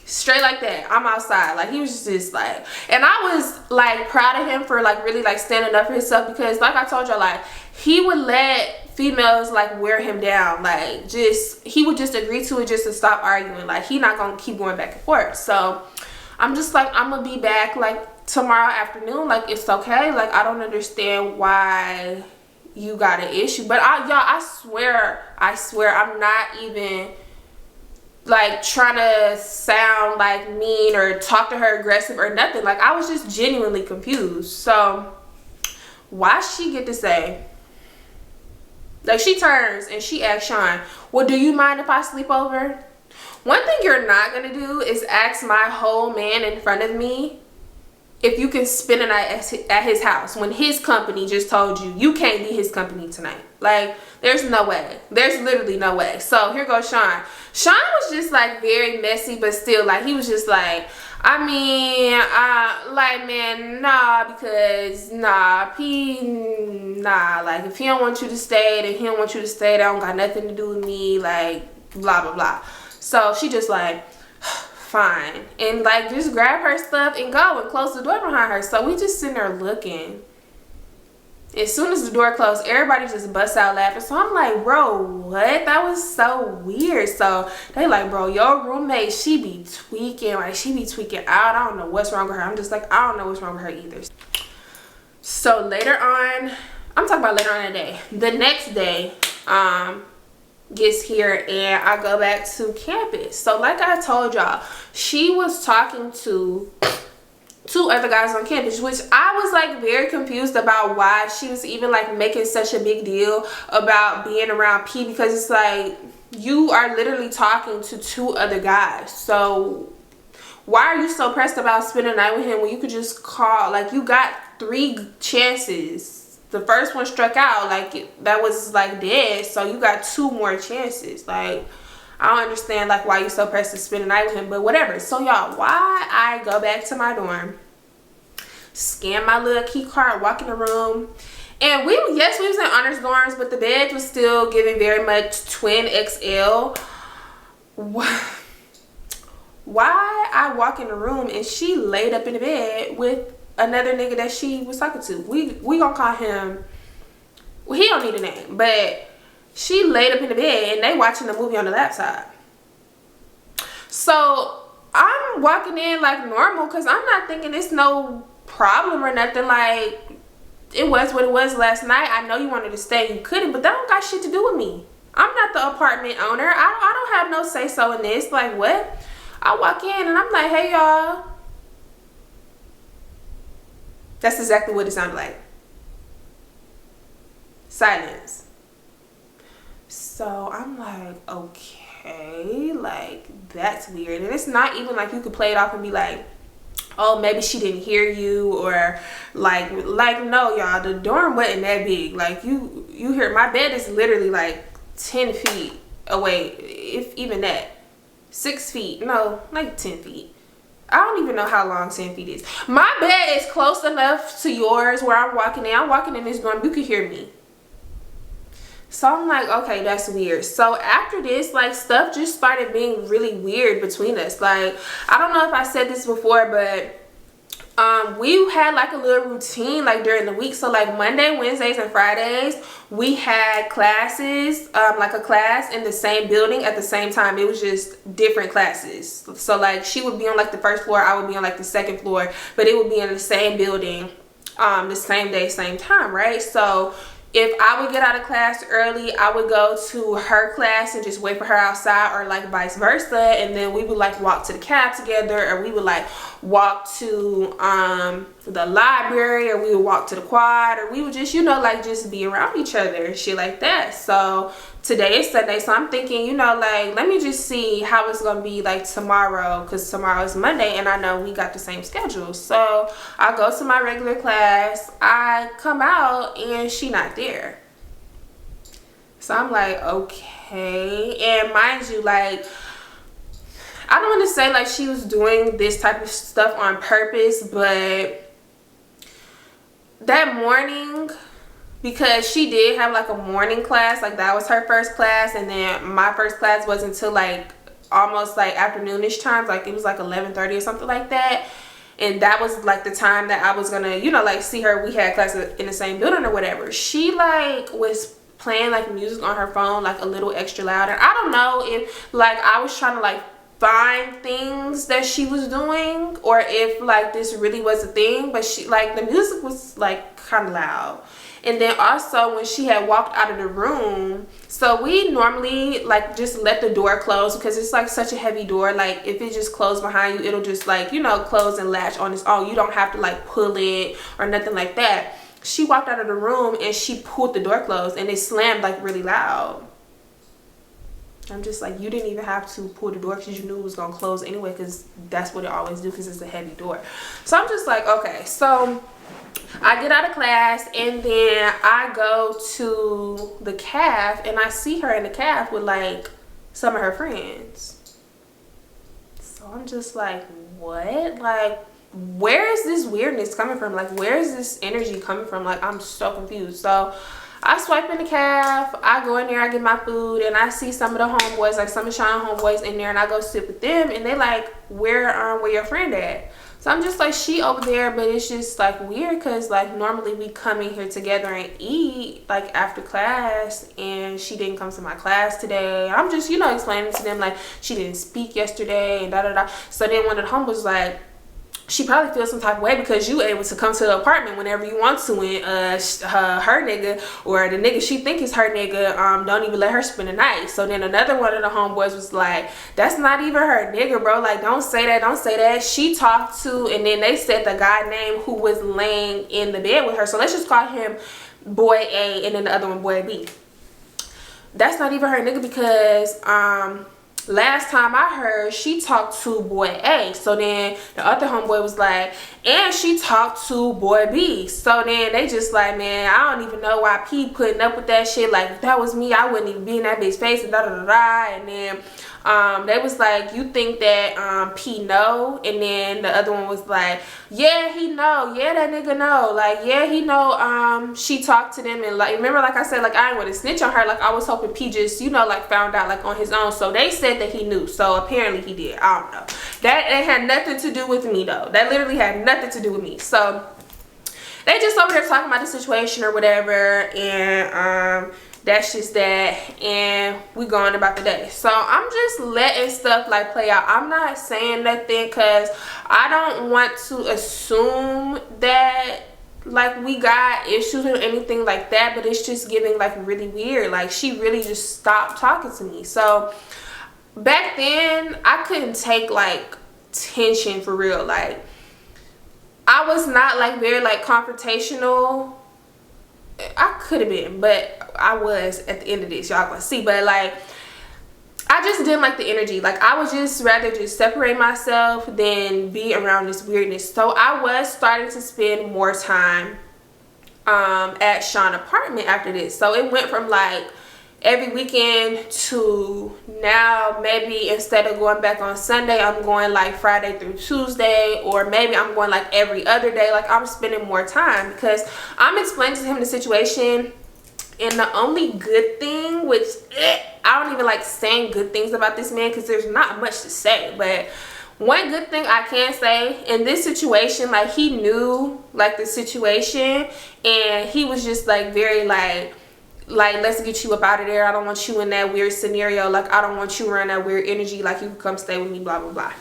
Straight like that, I'm outside. Like he was just like, and I was like proud of him for like really like standing up for himself, because like I told y'all, like he would let females like wear him down. Like just, he would just agree to it just to stop arguing. Like he not gonna keep going back and forth. So I'm just like, I'm gonna be back like tomorrow afternoon. Like it's okay. Like I don't understand why you got an issue. But I swear I'm not even like trying to sound like mean or talk to her aggressive or nothing. Like I was just genuinely confused. So why she get to say, like she turns and she asks Sean, well, do you mind if I sleep over? One thing you're not gonna do is ask my whole man in front of me if you can spend a night at his house when his company just told you you can't be his company tonight. Like there's no way. There's literally no way. So here goes Sean. Sean was just like very messy, but still like he was just like, I mean, like man, nah, because nah, P, nah, like if he don't want you to stay, then he don't want you to stay. That don't got nothing to do with me, like blah blah blah. So she just like, fine, and like just grab her stuff and go and close the door behind her. So we just sitting there looking. As soon as the door closed, everybody just busts out laughing. So I'm like, bro, what? That was so weird. So they like, bro, your roommate, she be tweaking. Like she be tweaking out. I don't know what's wrong with her. I'm just like, I don't know what's wrong with her either. So later on, I'm talking about later on in the day. The next day, gets here and I go back to campus. So like I told y'all, she was talking to two other guys on campus, which I was like very confused about why she was even like making such a big deal about being around P, because it's like you are literally talking to two other guys. So why are you so pressed about spending the night with him when you could just call? Like you got 3 chances. The first one struck out, like that was like dead, so you got 2 more chances. Like I don't understand like why you so pressed to spend the night with him, but whatever. So y'all, why I go back to my dorm, scan my little key card, walk in the room, and we was in honors dorms, but the bed was still giving very much twin XL. Why I walk in the room and she laid up in the bed with another nigga that she was talking to. We gonna call him, well, he don't need a name, but she laid up in the bed and they watching the movie on the laptop. So I'm walking in like normal, because I'm not thinking it's no problem or nothing. Like it was what it was last night. I know you wanted to stay, you couldn't, but that don't got shit to do with me. I'm not the apartment owner. I don't have no say so in this. Like what? I walk in and I'm like, hey y'all. That's exactly what it sounded like. Silence. So I'm like, okay, like that's weird. And it's not even like you could play it off and be like, oh, maybe she didn't hear you, or like no, y'all, the dorm wasn't that big. Like you hear, my bed is literally like 10 feet away, if even that. 6 feet, no, like 10 feet. I don't even know how long 10 feet is. My bed is close enough to yours where I'm walking in. I'm walking in this dorm, you could hear me. So I'm like, okay, that's weird. So after this, like stuff just started being really weird between us. Like, I don't know if I said this before, but we had like a little routine like during the week. So like Monday, Wednesdays, and Fridays, we had classes, like a class in the same building at the same time. It was just different classes. So like she would be on like the first floor, I would be on like the second floor, but it would be in the same building, the same day, same time, right? So if I would get out of class early, I would go to her class and just wait for her outside, or like vice versa, and then we would like walk to the cab together, or we would like walk to the library, or we would walk to the quad, or we would just, you know, like just be around each other and shit like that. So today is Sunday, so I'm thinking, you know, like let me just see how it's gonna be like tomorrow, because tomorrow is Monday and I know we got the same schedule. So I go to my regular class, I come out and she not there. So I'm like, okay. And mind you, like, I don't want to say like she was doing this type of stuff on purpose, but that morning, because she did have like a morning class, like that was her first class, and then my first class wasn't until like almost like afternoonish times, like it was like 11:30 or something like that. And that was like the time that I was gonna, you know, like see her. We had class in the same building or whatever. She like was playing like music on her phone like a little extra loud, and I don't know if like I was trying to like find things that she was doing, or if like this really was a thing, but she like the music was like kind of loud. And then also when she had walked out of the room, so we normally like just let the door close, because it's like such a heavy door. Like if it just closed behind you, it'll just like, you know, close and latch on its own. You don't have to like pull it or nothing like that. She walked out of the room and she pulled the door closed, and it slammed like really loud. I'm just like, you didn't even have to pull the door, because you knew it was gonna close anyway, because that's what it always do, because it's a heavy door. So I'm just like, okay. So I get out of class and then I go to the caf, and I see her in the caf with like some of her friends. So I'm just like, what? Like, where is this weirdness coming from? Like, where is this energy coming from? Like, I'm so confused. So I swipe in the caf, I go in there, I get my food, and I see some of the homeboys, like some of Sean homeboys in there, and I go sit with them, and they like, where your friend at? So I'm just like, she over there, but it's just like weird, because like normally we come in here together and eat like after class, and she didn't come to my class today. I'm just, you know, explaining to them like she didn't speak yesterday and da da da. So then one of the homeboys was like, she probably feels some type of way because you able to come to the apartment whenever you want to, and her nigga, or the nigga she think is her nigga, don't even let her spend the night. So then another one of the homeboys was like, that's not even her nigga, bro. Like, don't say that, don't say that. She talked to, and then they said the guy name who was laying in the bed with her. So let's just call him boy A, and then the other one boy B. That's not even her nigga, because last time I heard, she talked to boy A. So then the other homeboy was like, and she talked to boy B. So then they just like, man, I don't even know why P putting up with that shit. Like, if that was me, I wouldn't even be in that bitch face, and da da da da. And then they was like, you think that P know? And then the other one was like, yeah, he know. Yeah, that nigga know. Like, yeah, he know. She talked to them, and like, remember, like I said, like I didn't want to snitch on her. Like, I was hoping P just, you know, like found out like on his own. So they said that he knew. So apparently he did. I don't know. That it had nothing to do with me though. That literally had nothing to do with me. So they just over there talking about the situation or whatever, and that's just that, and we going about the day. So I'm just letting stuff like play out. I'm not saying nothing, because I don't want to assume that like we got issues or anything like that, but it's just getting like really weird. Like, she really just stopped talking to me. So back then I couldn't take like tension for real. Like, I was not like very like confrontational. I could have been, but I was at the end of this. Y'all gonna see. But like, I just didn't like the energy. Like, I would just rather just separate myself than be around this weirdness. So I was starting to spend more time at Sean's apartment after this. So it went from like every weekend to now maybe instead of going back on Sunday, I'm going like Friday through Tuesday, or maybe I'm going like every other day. Like, I'm spending more time because I'm explaining to him the situation. And the only good thing, which I don't even like saying good things about this man because there's not much to say, but one good thing I can say in this situation, like, he knew like the situation, and he was just like very like let's get you up out of there. I don't want you in that weird scenario. Like, I don't want you around that weird energy. Like, you can come stay with me, blah blah blah.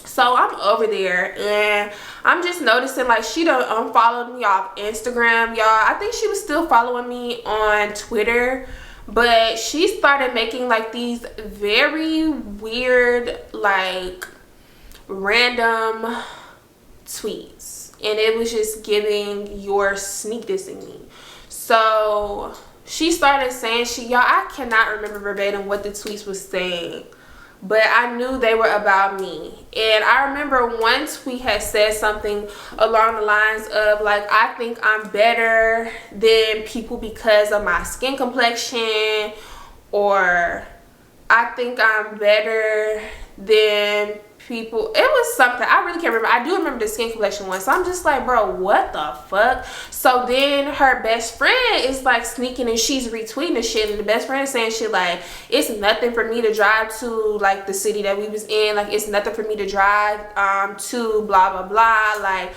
So I'm over there and I'm just noticing like she done unfollowed me off Instagram, y'all. I think she was still following me on Twitter, but she started making like these very weird, like random tweets, and it was just giving your sneak dissing me. So she started saying y'all, I cannot remember verbatim what the tweets was saying, but I knew they were about me. And I remember one tweet had said something along the lines of like, I think I'm better than people because of my skin complexion, or I think I'm better than people. It was something, I really can't remember. I do remember the skin complexion one. So I'm just like, bro, what the fuck? So then her best friend is like sneaking and she's retweeting the shit, and the best friend is saying shit like, it's nothing for me to drive to like the city that we was in, like it's nothing for me to drive to blah blah blah, like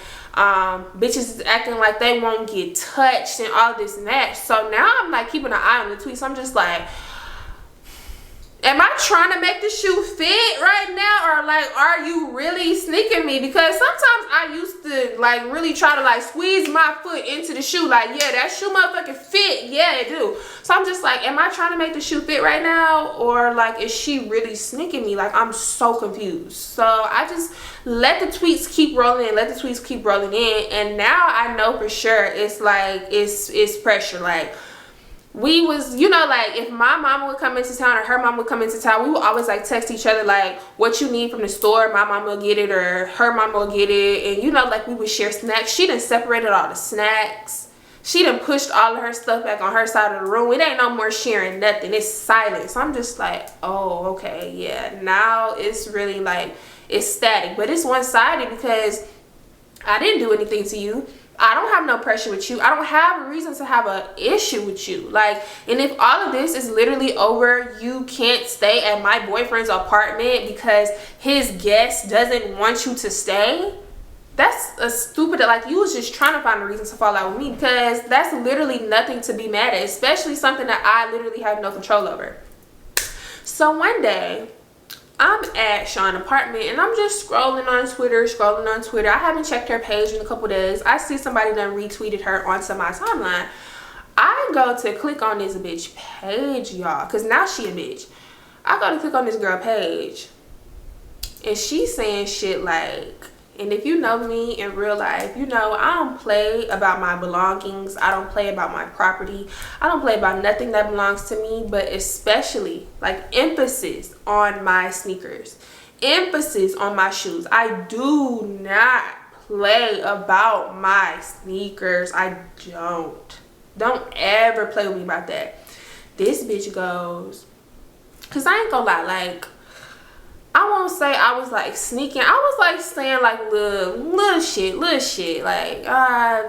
bitches is acting like they won't get touched and all this and that. So now I'm like keeping an eye on the tweets. I'm just like, am I trying to make the shoe fit right now, or like are you really sneaking me? Because sometimes I used to like really try to like squeeze my foot into the shoe, like, yeah, that shoe motherfucking fit, yeah it do. So I'm just like, am I trying to make the shoe fit right now, or like is she really sneaking me? Like I'm so confused. So I just let the tweets keep rolling in, and now I know for sure it's like it's pressure. Like we was, you know, like if my mama would come into town or her mom would come into town, we would always like text each other like, what you need from the store, my mama will get it or her mama will get it. And you know, like we would share snacks. She done separated all the snacks. She done pushed all of her stuff back on her side of the room. It ain't no more sharing nothing. It's silent. So I'm just like, oh, okay, yeah. Now it's really like, it's static. But it's one-sided because I didn't do anything to you. I don't have no pressure with you. I don't have a reason to have an issue with you. Like, and if all of this is literally over, you can't stay at my boyfriend's apartment because his guest doesn't want you to stay, that's a stupid, like you was just trying to find a reason to fall out with me, because that's literally nothing to be mad at, especially something that I literally have no control over. So one day, I'm at Sean's apartment and I'm just scrolling on Twitter. I haven't checked her page in a couple days. I see somebody done retweeted her onto my timeline. I go to click on this bitch page, y'all, because now she a bitch. I go to click on this girl page and she's saying shit like, and if you know me in real life, you know I don't play about my belongings. I don't play about my property. I don't play about nothing that belongs to me, but especially like emphasis on my sneakers, emphasis on my shoes. I do not play about my sneakers. I don't ever play with me about that. This bitch goes, because I ain't gonna lie, like, I won't say I was like sneaking. I was like saying like little shit. Like,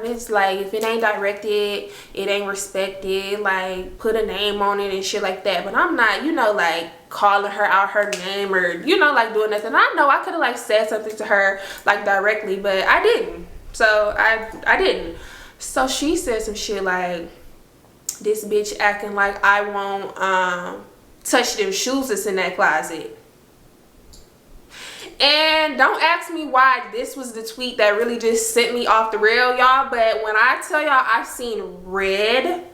it's like if it ain't directed, it ain't respected. Like, put a name on it and shit like that. But I'm not, you know, like calling her out her name or, you know, like doing nothing. I know I could have like said something to her like directly, but I didn't. So I didn't. So she said some shit like, this bitch acting like I won't touch them shoes that's in that closet. And don't ask me why this was the tweet that really just sent me off the rail, y'all. But when I tell y'all I seen red,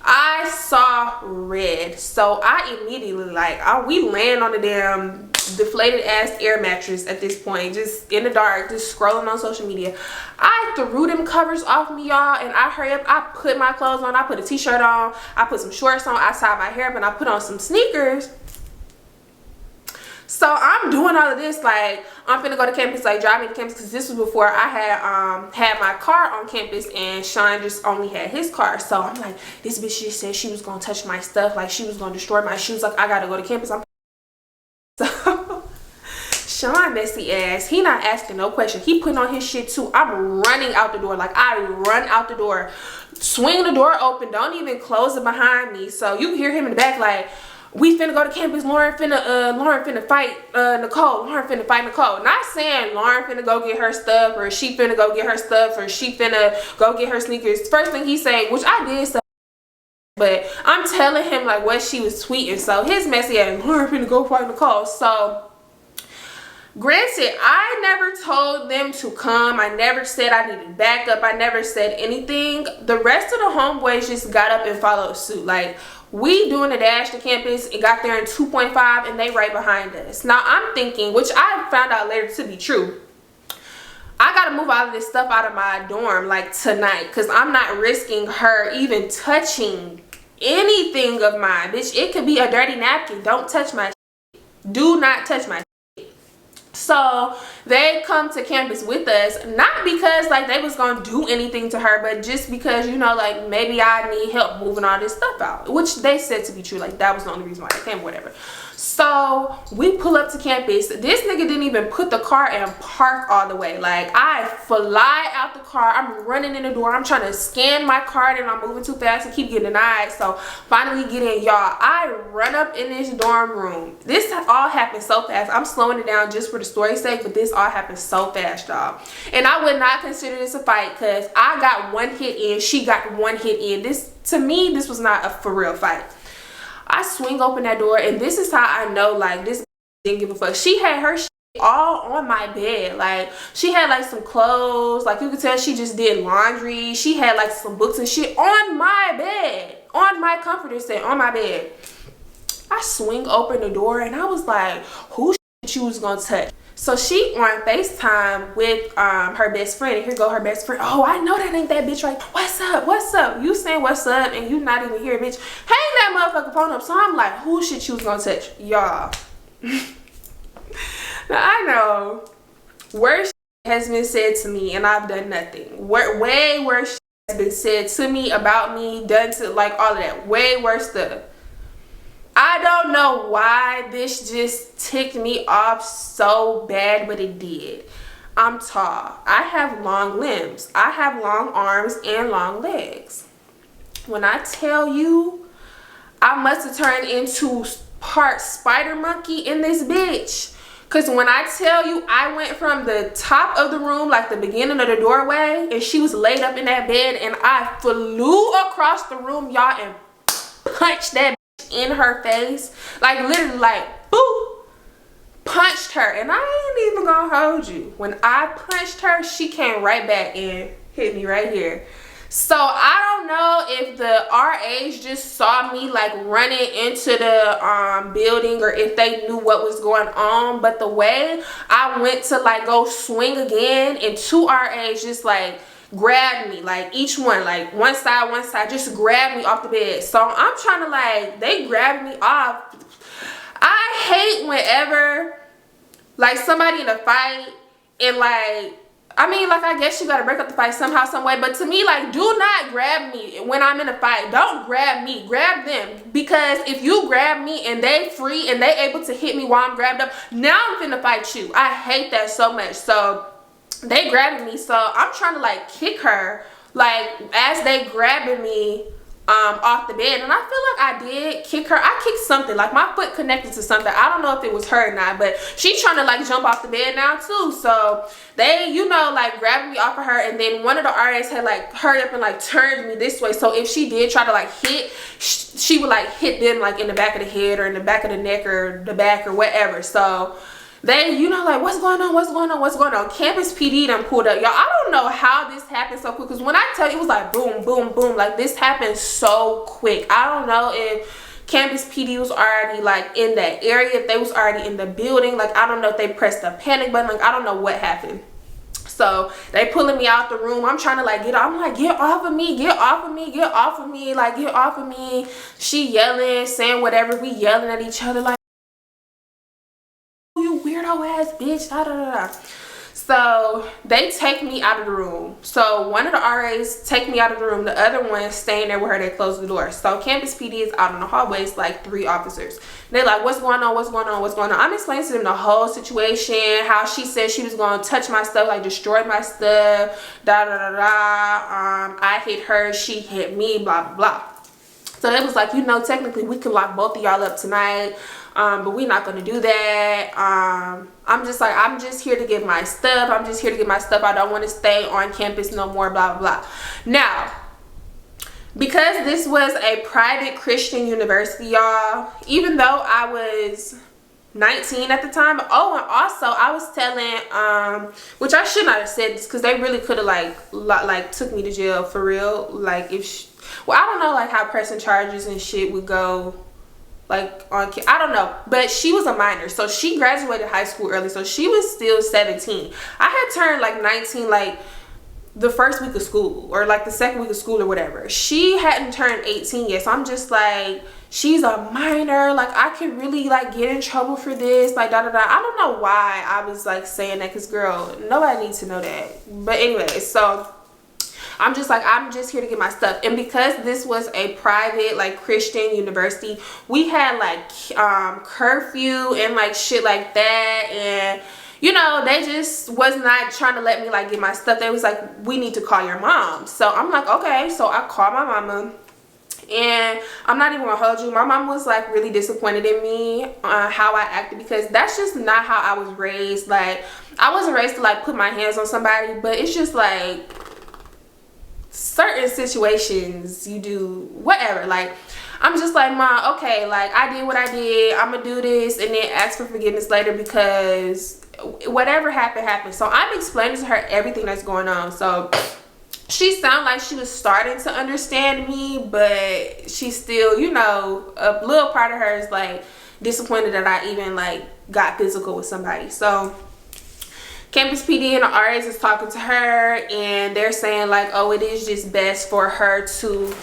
I saw red. So I immediately like, we land on the damn deflated ass air mattress at this point, just in the dark, just scrolling on social media. I threw them covers off me, y'all, and I hurry up. I put my clothes on. I put a t-shirt on. I put some shorts on. I tied my hair up and I put on some sneakers. So I'm doing all of this like I'm finna go to campus, like driving to campus, because this was before I had my car on campus and Sean just only had his car. So I'm like, this bitch just said she was gonna touch my stuff, like she was gonna destroy my shoes, like I gotta go to campus. So Sean messy ass, he not asking no question, he putting on his shit too. I'm running out the door, like I run out the door, swing the door open, don't even close it behind me. So you can hear him in the back like, we finna go to campus, Lauren finna fight Nicole. Lauren finna fight Nicole. Not saying Lauren finna go get her stuff, or she finna go get her stuff, or she finna go get her sneakers. First thing he say, which I did say, but I'm telling him like what she was tweeting. So his messy ass, Lauren finna go fight Nicole. So Granted, I never told them to come. I never said I needed backup. I never said anything. The rest of the homeboys just got up and followed suit. Like, we doing a dash to campus. It got there in 2.5 and they right behind us. Now, I'm thinking, which I found out later to be true, I gotta move all of this stuff out of my dorm like tonight, because I'm not risking her even touching anything of mine. Bitch, it could be a dirty napkin. Don't touch my shit. Do not touch my shit. So they come to campus with us, not because like they was gonna do anything to her, but just because, you know, like maybe I need help moving all this stuff out, which they said to be true. Like, that was the only reason why they came, whatever. So we pull up to campus. This nigga didn't even put the car and park all the way. Like, I fly out the car. I'm running in the door. I'm trying to scan my card and I'm moving too fast and keep getting denied. So finally get in, y'all. I run up in this dorm room. This all happened so fast. I'm slowing it down just for the story's sake, but this all happened so fast, y'all. And I would not consider this a fight, because I got one hit in. She got one hit in. This, to me, this was not a for real fight. I swing open that door, and this is how I know, like, this didn't give a fuck. She had her shit all on my bed. Like, she had like some clothes, like you could tell she just did laundry. She had like some books and shit on my bed, on my comforter set, on my bed. I swing open the door and I was like, who shit you was gonna touch? So she on FaceTime with her best friend, and here go her best friend. Oh, I know that ain't that bitch, right? What's up? What's up? You saying what's up and you not even here, bitch. Hang that motherfucking phone up. So I'm like, who shit you was gonna touch? Y'all. Now I know worse has been said to me and I've done nothing. Way worse has been said to me, about me, done to, like, all of that. Way worse stuff. I don't know why this just ticked me off so bad, but it did. I'm tall. I have long limbs. I have long arms and long legs. When I tell you, I must have turned into part spider monkey in this bitch. Because when I tell you, I went from the top of the room, like the beginning of the doorway, and she was laid up in that bed, and I flew across the room, y'all, and punched that in her face, like literally, like, boop, punched her. And I ain't even gonna hold you, when I punched her, she came right back and hit me right here. So I don't know if the RAs just saw me like running into the building, or if they knew what was going on, but the way I went to like go swing again, and two RAs just like grabbed me, like each one, like one side, just grabbed me off the bed. So I'm trying to, like, they grabbed me off. I hate whenever like somebody in a fight, and like, I mean, like, I guess you gotta break up the fight somehow, some way, but to me, like, do not grab me when I'm in a fight. Don't grab me, grab them. Because if you grab me and they free and they able to hit me while I'm grabbed up, now I'm finna fight you. I hate that so much. So they grabbing me, so I'm trying to like kick her, like, as they grabbing me off the bed, and I feel like I did kick her. I kicked something, like my foot connected to something. I don't know if it was her or not, but she trying to like jump off the bed now too. So they, you know, like grabbing me off of her, and then one of the RAs had like hurried up and like turned me this way, so if she did try to like hit, she would like hit them like in the back of the head or in the back of the neck or the back or whatever. So they, you know, like, what's going on, what's going on, what's going on? Campus PD done pulled up. Y'all, I don't know how this happened so quick, because when I tell you, it was like boom, boom, boom. Like, this happened so quick. I don't know if Campus PD was already like in that area, if they was already in the building. Like, I don't know if they pressed the panic button. Like, I don't know what happened. So they pulling me out the room. I'm trying to like get off. I'm like, get off of me, get off of me, get off of me, like, get off of me. She yelling, saying whatever. We yelling at each other like, you weirdo ass bitch, da da da da. So they take me out of the room. So one of the RAs take me out of the room, the other one staying there with her. They close the door. So Campus PD is out in the hallways, like 3 officers. They're like, what's going on, what's going on, what's going on? I'm explaining to them the whole situation, how she said she was going to touch my stuff, like destroy my stuff, da da da da. I hit her, she hit me, blah blah blah. So it was like, you know, technically we can lock both of y'all up tonight, but we're not going to do that. I'm just like, I'm just here to get my stuff. I'm just here to get my stuff. I don't want to stay on campus no more, blah, blah, blah. Now, because this was a private Christian university, y'all, even though I was 19 at the time. Oh, and also I was telling which I should not have said this, because they really could have like took me to jail for real, like if well, I don't know like how pressing charges and shit would go like on, I don't know, but she was a minor, so she graduated high school early, so she was still 17. I had turned like 19 like the first week of school, or like the second week of school or whatever. She hadn't turned 18 yet, so I'm just like, she's a minor, like I could really like get in trouble for this, like da da da. I don't know why I was like saying that, because girl, nobody needs to know that. But anyway, so I'm just like, I'm just here to get my stuff. And because this was a private like Christian university, we had like curfew and like shit like that, and you know, they just was not trying to let me like get my stuff. They was like, we need to call your mom. So I'm like, okay. So I called my mama, and I'm not even gonna hold you, my mom was like really disappointed in me how I acted, because that's just not how I was raised. Like I wasn't raised to like put my hands on somebody, but it's just like certain situations you do whatever. Like I'm just like, Mom, okay, like I did what I did, I'm gonna do this and then ask for forgiveness later, because whatever happened. So I'm explaining to her everything that's going on. So she sounded like she was starting to understand me, but she still, you know, a little part of her is like disappointed that I even like got physical with somebody. So Campus PD and the RAs is talking to her, and they're saying like, oh, it is just best for her to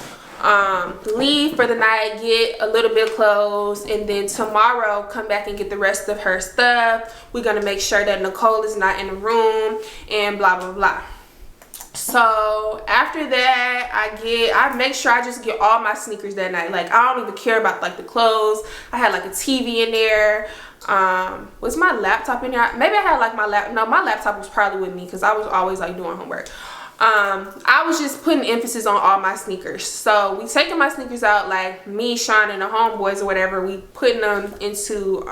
leave for the night, get a little bit of clothes, and then tomorrow come back and get the rest of her stuff. We're gonna make sure that Nicole is not in the room, and blah blah blah. So after that, I make sure I just get all my sneakers that night. Like I don't even care about like the clothes. I had like a TV in there. Was my laptop in there? Maybe I had like my laptop was probably with me, because I was always like doing homework. I was just putting emphasis on all my sneakers. So we taking my sneakers out, like me, Sean, and the homeboys or whatever, we putting them into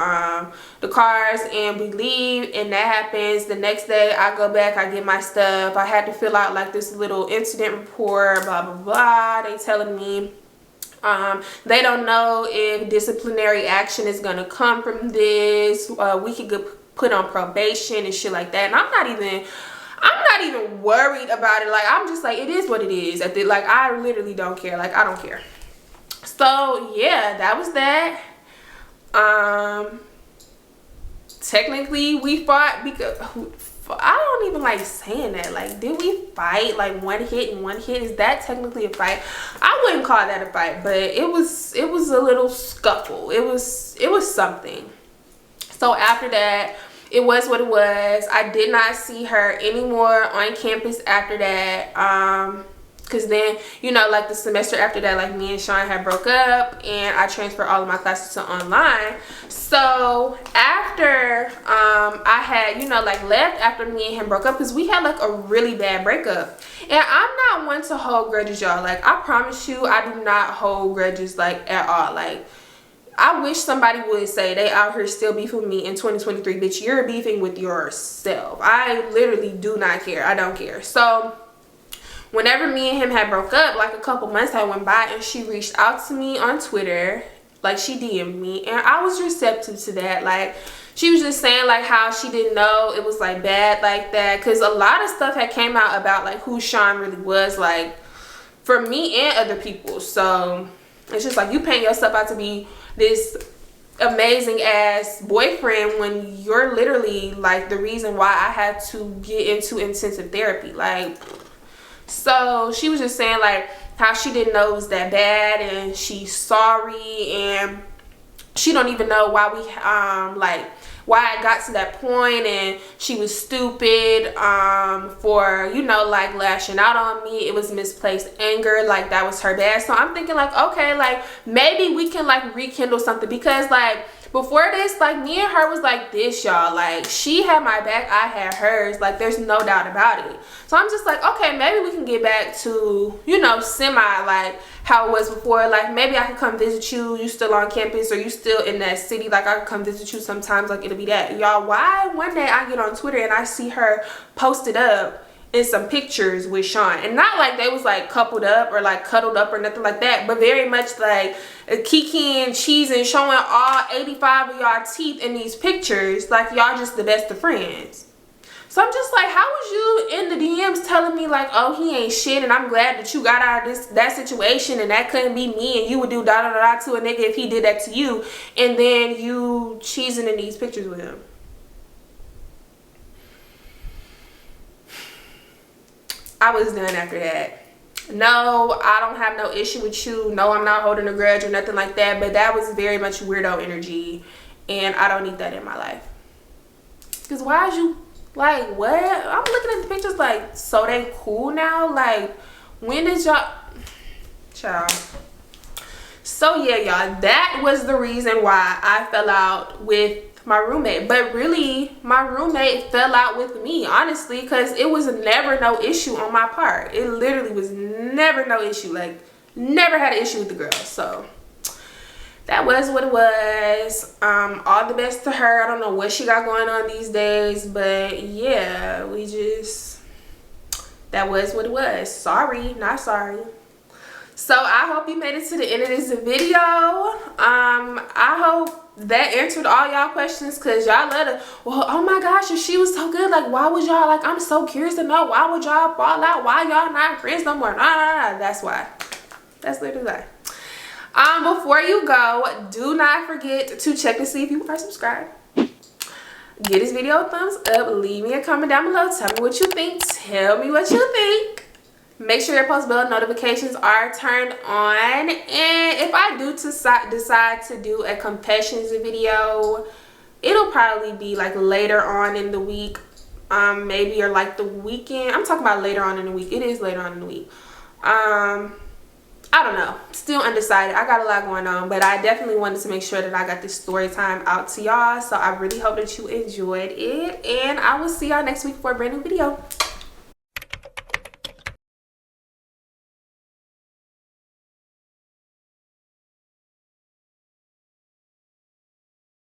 the cars, and we leave, and that happens. The next day I go back, I get my stuff. I had to fill out like this little incident report, blah blah blah. They telling me they don't know if disciplinary action is gonna come from this. We could get put on probation and shit like that, and I'm not even worried about it. Like I'm just like, it is what it is. Like I literally don't care. Like I don't care. So yeah, that was that. Technically we fought, because I don't even like saying that. Like, did we fight? Like one hit and one hit, is that technically a fight? I wouldn't call that a fight, but it was a little scuffle. It was something. So after that, it was what it was. I did not see her anymore on campus after that, because then, you know, like the semester after that, like me and Sean had broke up, and I transferred all of my classes to online. So after I had, you know, like left after me and him broke up, because we had like a really bad breakup. And I'm not one to hold grudges, y'all. Like I promise you, I do not hold grudges like at all. Like I wish somebody would say they out here still beefing with me in 2023. Bitch, you're beefing with yourself. I literally do not care. I don't care. So whenever me and him had broke up, like a couple months had went by, and she reached out to me on Twitter. Like she DM'd me, and I was receptive to that. Like she was just saying like how she didn't know it was like bad like that, because a lot of stuff had came out about like who Sean really was, like for me and other people. So it's just like, you paint yourself out to be this amazing ass boyfriend when you're literally like the reason why I had to get into intensive therapy. Like, so she was just saying like how she didn't know it was that bad, and she's sorry, and she don't even know why we why I got to that point, and she was stupid for, you know, like lashing out on me. It was misplaced anger, like that was her bad. So I'm thinking like, okay, like maybe we can like rekindle something, because like before this, like me and her was like this, y'all. Like she had my back, I had hers. Like there's no doubt about it. So I'm just like, okay, maybe we can get back to, you know, semi like how it was before. Like maybe I could come visit you, you still on campus, or you still in that city. Like I could come visit you sometimes. Like it'll be that. Y'all, why one day I get on Twitter and I see her posted up, in some pictures with Sean, and not like they was like coupled up or like cuddled up or nothing like that, but very much like kiki and cheese and showing all 85 of y'all teeth in these pictures, like y'all just the best of friends. So I'm just like, how was you in the DMs telling me like, oh, he ain't shit, and I'm glad that you got out of that situation, and that couldn't be me, and you would do da da da to a nigga if he did that to you, and then you cheesing in these pictures with him. I was done after that. No, I don't have no issue with you. No, I'm not holding a grudge or nothing like that, but that was very much weirdo energy, and I don't need that in my life. Because why is you, like, what? I'm looking at the pictures like, so they cool now? Like, when did y'all, child. So yeah, y'all, that was the reason why I fell out with my roommate. But really, my roommate fell out with me, honestly, because it was never no issue on my part. It literally was never no issue. Like, never had an issue with the girl. So that was what it was. All the best to her. I don't know what she got going on these days, but yeah, that was what it was. Sorry, not sorry. So I hope you made it to the end of this video. I hope that answered all y'all questions, because y'all let her, well, oh my gosh, if she was so good, like, why would y'all, like, I'm so curious to know, why would y'all fall out? Why y'all not friends no more? Nah, that's why. That's literally why. Before you go, do not forget to check to see if you are subscribed. Give this video a thumbs up. Leave me a comment down below. Tell me what you think. Tell me what you think. Make sure your post bell notifications are turned on. And if I do decide to do a confessions video, it'll probably be like later on in the week. Maybe, or like the weekend. I'm talking about later on in the week. It is later on in the week. I don't know. Still undecided. I got a lot going on, but I definitely wanted to make sure that I got this story time out to y'all. So I really hope that you enjoyed it, and I will see y'all next week for a brand new video.